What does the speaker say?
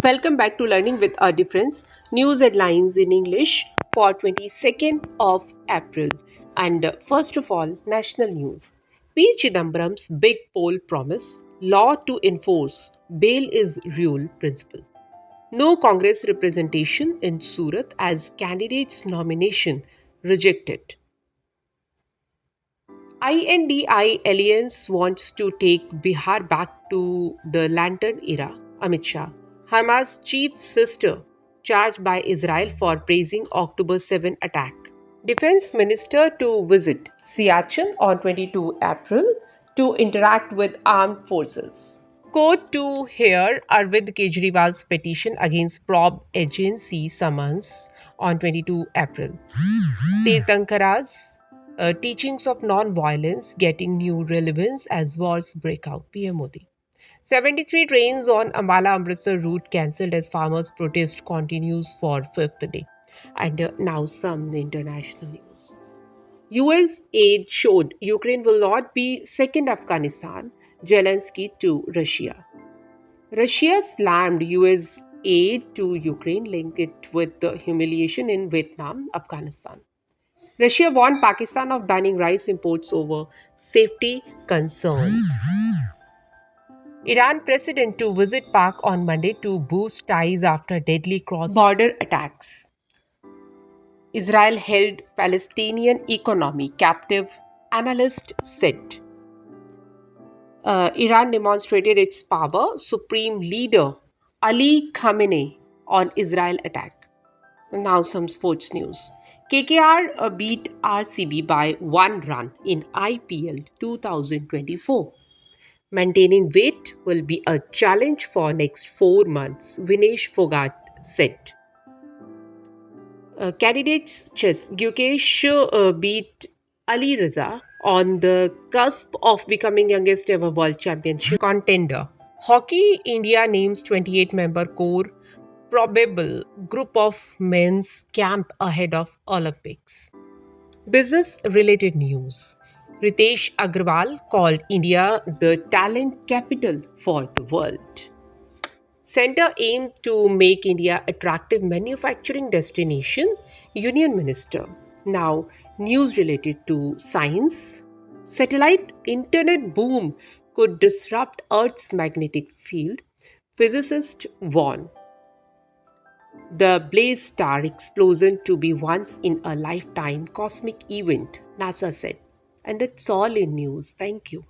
Welcome back to Learning with a Difference. News headlines in English for 22nd of April. And first of all, national news. P. Chidambaram's big poll promise, law to enforce, bail is rule principle. No Congress representation in Surat as candidate's nomination rejected. INDI alliance wants to take Bihar back to the lantern era. Amit Shah, Hamas chief sister, charged by Israel for praising October 7 attack. Defense minister to visit Siachen on 22 April to interact with armed forces. Court to hear Arvind Kejriwal's petition against probe agency summons on 22 April. Tirthankara's teachings of non-violence getting new relevance as wars break out. PM Modi. 73 trains on Ambala Amritsar route cancelled as farmers' protest continues for fifth day. And now some international news. US aid showed Ukraine will not be second Afghanistan, Zelensky to Russia. Russia slammed US aid to Ukraine, linked it with the humiliation in Vietnam, Afghanistan. Russia warned Pakistan of banning rice imports over safety concerns. Iran president to visit Pak on Monday to boost ties after deadly cross-border attacks. Israel held Palestinian economy captive, analyst said. Iran demonstrated its power, Supreme Leader Ali Khamenei on Israel attack. Now some sports news. KKR beat RCB by 1 run in IPL 2024. Maintaining weight will be a challenge for next 4 months, Vinesh Fogart said. Candidates chess, Gukesh beat Ali Raza on the cusp of becoming youngest ever world championship contender. Hockey India names 28-member core probable group of men's camp ahead of Olympics. Business related news. Ritesh Agarwal called India the talent capital for the world. Centre aimed to make India attractive manufacturing destination, Union Minister. Now, news related to science. Satellite internet boom could disrupt Earth's magnetic field, physicists warn. The Blaze star explosion to be once in a lifetime cosmic event, NASA said. And that's all in news. Thank you.